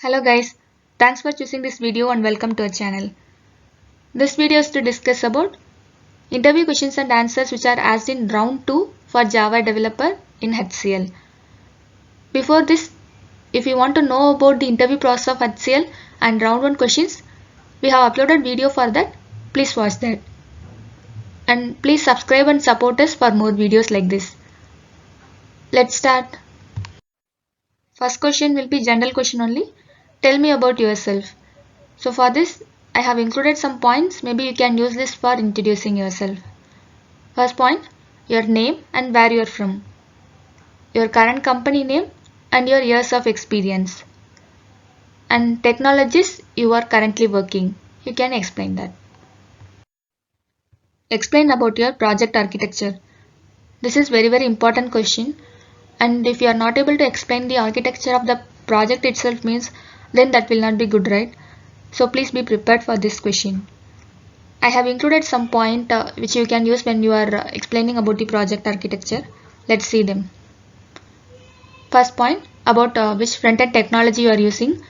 Hello guys, thanks for choosing this video and welcome to our channel. This video is to discuss about interview questions and answers which are asked in round 2 for Java developer in HCL. Before this, if you want to know about the interview process of HCL and round 1 questions, we have uploaded video for that. Please watch that. And please subscribe and support us for more videos like this. Let's start. First question will be general question only. Tell me about yourself. So for this, I have included some points. Maybe you can use this for introducing yourself. First point, your name and where you are from. Your current company name and your years of experience. And technologies you are currently working. You can explain that. Explain about your project architecture. This is very important question. And if you are not able to explain the architecture of the project itself means, then that will not be good, right? So please be prepared for this question. I have included some point which you can use when you are explaining about the project architecture. Let's see them. First point about which front-end technology you are using,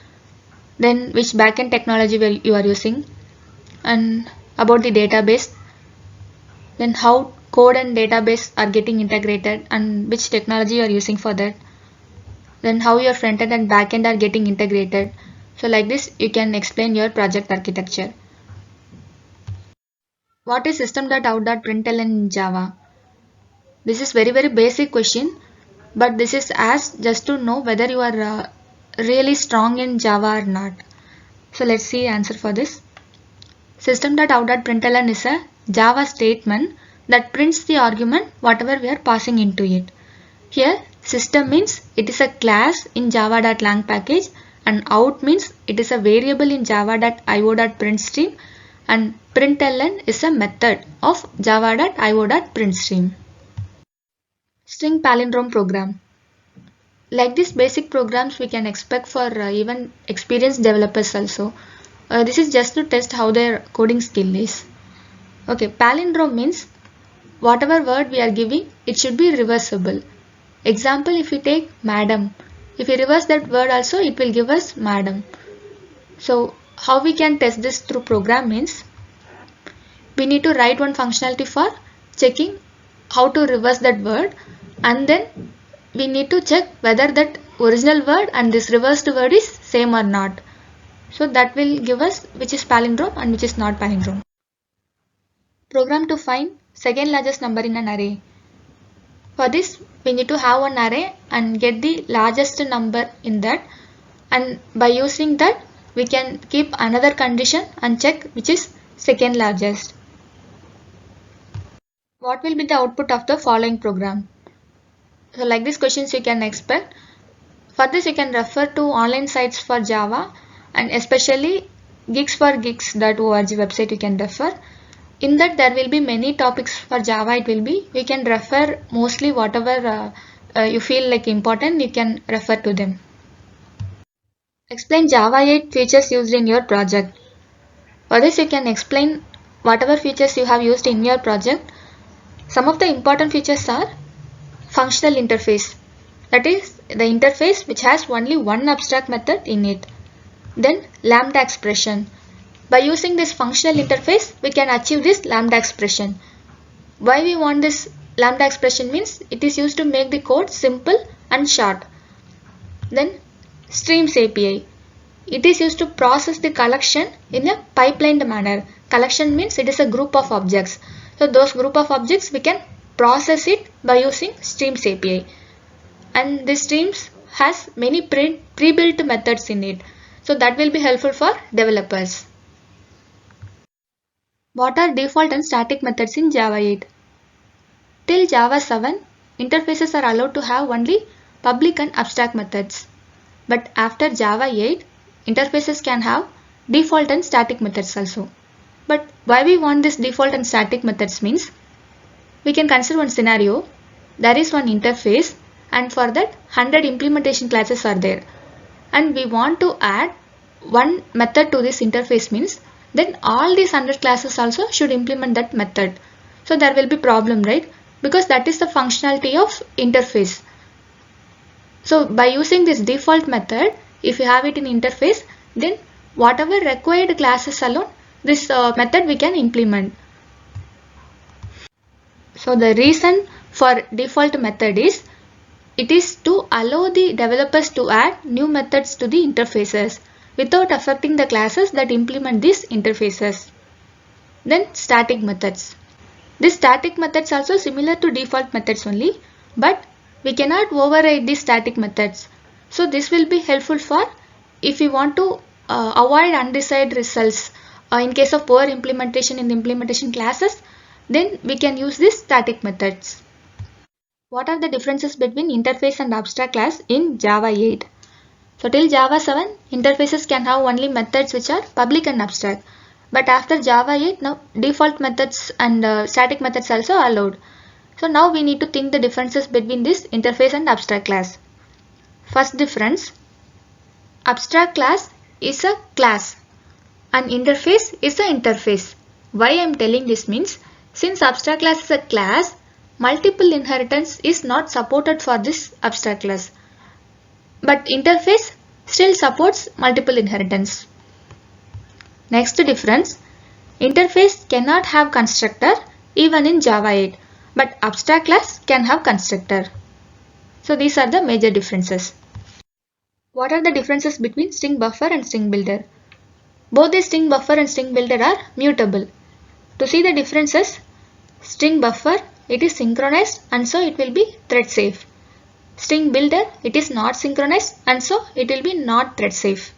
then which back-end technology you are using, and about the database, then how code and database are getting integrated and which technology you are using for that, then how your front-end and back-end are getting integrated. So like this you can explain your project architecture. What is system.out.println in Java? This is very basic question, but this is asked just to know whether you are really strong in Java or not. So let's see answer for this. System.out.println is a Java statement that prints the argument whatever we are passing into it. Here system means it is a class in java.lang package and out means it is a variable in java.io.printstream and println is a method of java.io.printstream. String palindrome program. Like this basic programs we can expect for even experienced developers also. This is just to test how their coding skill is. Okay, palindrome means whatever word we are giving, it should be reversible. Example, if we take madam, if we reverse that word also, it will give us madam. So how we can test this through program means, we need to write one functionality for checking how to reverse that word, and then we need to check whether that original word and this reversed word is same or not. So that will give us which is palindrome and which is not palindrome. Program to find second largest number in an array. For this we need to have an array and get the largest number in that, and by using that we can keep another condition and check which is second largest. What will be the output of the following program? So like these questions you can expect. For this you can refer to online sites for Java and especially gigsforgigs.org website you can refer. In that there will be many topics for Java. It will be, you can refer mostly whatever you feel like important, you can refer to them. Explain Java 8 features used in your project. For this you can explain whatever features you have used in your project. Some of the important features are functional interface, that is the interface which has only one abstract method in it. Then lambda expression. By using this functional interface we can achieve this lambda expression. Why we want this lambda expression means it is used to make the code simple and short. Then streams API. It is used to process the collection in a pipelined manner. Collection means it is a group of objects. So those group of objects we can process it by using streams API. And this streams has many pre-built methods in it. So that will be helpful for developers. What are default and static methods in Java 8? Till Java 7, interfaces are allowed to have only public and abstract methods. But after Java 8, interfaces can have default and static methods also. But why we want this default and static methods means, we can consider one scenario. There is one interface and for that 100 implementation classes are there. And we want to add one method to this interface means, then all these 100 classes also should implement that method. So there will be problem, right? Because that is the functionality of interface. So by using this default method, if you have it in interface, then whatever required classes alone, this method we can implement. So the reason for default method is it is to allow the developers to add new methods to the interfaces without affecting the classes that implement these interfaces. Then static methods. These static methods also similar to default methods only, but we cannot override these static methods. So this will be helpful for if we want to avoid undesired results in case of poor implementation in the implementation classes, then we can use these static methods. What are the differences between interface and abstract class in Java 8? So till Java 7, interfaces can have only methods which are public and abstract. But after Java 8, now default methods and static methods also are allowed. So now we need to think the differences between this interface and abstract class. First difference, abstract class is a class and interface is an interface. Why I am telling this means, since abstract class is a class, multiple inheritance is not supported for this abstract class. But interface still supports multiple inheritance. Next difference, interface cannot have constructor even in Java 8, but abstract class can have constructor. So these are the major differences. What are the differences between string buffer and string builder? Both the string buffer and string builder are mutable. To see the differences, string buffer, it is synchronized and so it will be thread safe. String builder, it is not synchronized and so it will be not thread safe.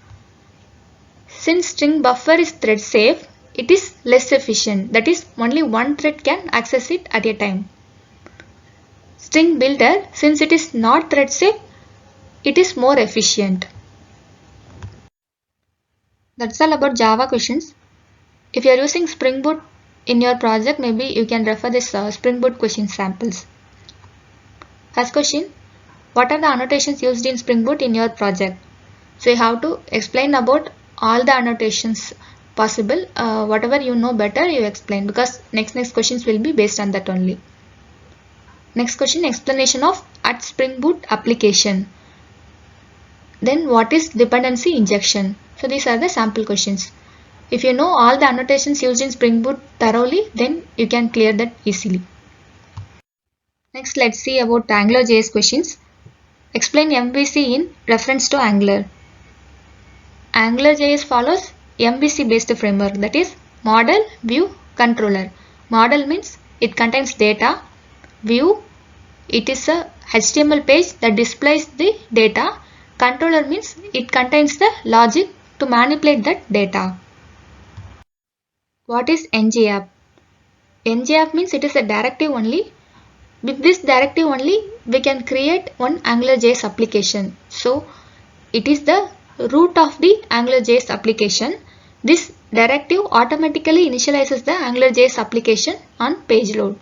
Since string buffer is thread safe, it is less efficient. That is, only one thread can access it at a time. String builder, since it is not thread safe, it is more efficient. That's all about Java questions. If you are using Spring Boot in your project, maybe you can refer this Spring Boot question samples. First question, what are the annotations used in Spring Boot in your project? So you have to explain about all the annotations possible. Whatever you know better, you explain, because next questions will be based on that only. Next question, explanation of @Spring Boot application. Then what is dependency injection? So these are the sample questions. If you know all the annotations used in Spring Boot thoroughly, then you can clear that easily. Next, let's see about AngularJS questions. Explain MVC in reference to Angular. AngularJS follows MVC based framework, that is model, view, controller. Model means it contains data. View, it is a HTML page that displays the data. Controller means it contains the logic to manipulate that data. What is ngapp? Ngapp means it is a directive only. With this directive only, we can create one AngularJS application. So it is the root of the AngularJS application. This directive automatically initializes the AngularJS application on page load.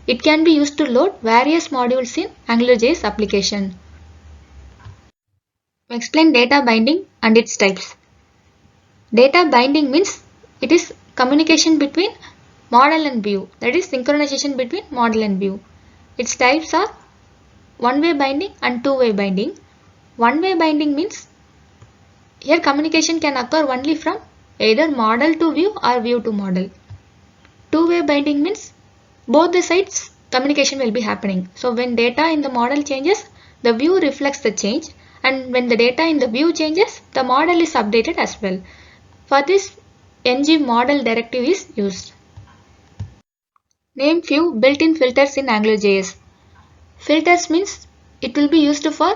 It can be used to load various modules in AngularJS application. Explain data binding and its types. Data binding means it is communication between model and view, that is synchronization between model and view. Its types are one-way binding and two-way binding. One-way binding means here communication can occur only from either model to view or view to model. Two-way binding means both the sides communication will be happening. So when data in the model changes, the view reflects the change, and when the data in the view changes, the model is updated as well. For this, ng model directive is used. Name few built-in filters in AngularJS. Filters means it will be used for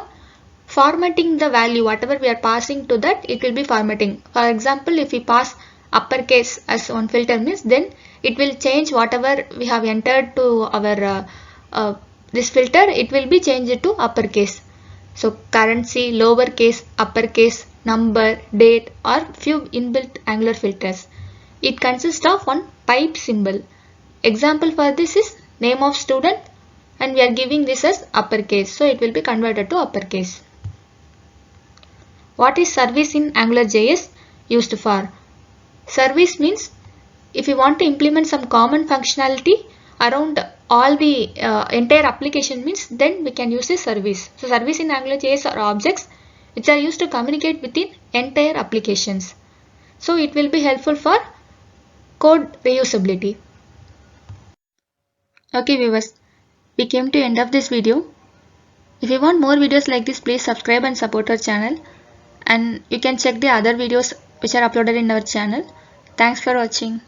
formatting the value, whatever we are passing to that, it will be formatting. For example, if we pass uppercase as one filter means, then it will change whatever we have entered to our this filter, it will be changed to uppercase. So currency, lowercase, uppercase, number, date are few inbuilt Angular filters. It consists of one pipe symbol. Example for this is name of student, and we are giving this as uppercase, so it will be converted to uppercase. What is service in AngularJS used for? Service means if you want to implement some common functionality around all the entire application means, then we can use a service. So service in AngularJS are objects which are used to communicate within entire applications. So it will be helpful for code reusability. Okay viewers, we came to end of this video. If you want more videos like this, please subscribe and support our channel, and you can check the other videos which are uploaded in our channel. Thanks for watching.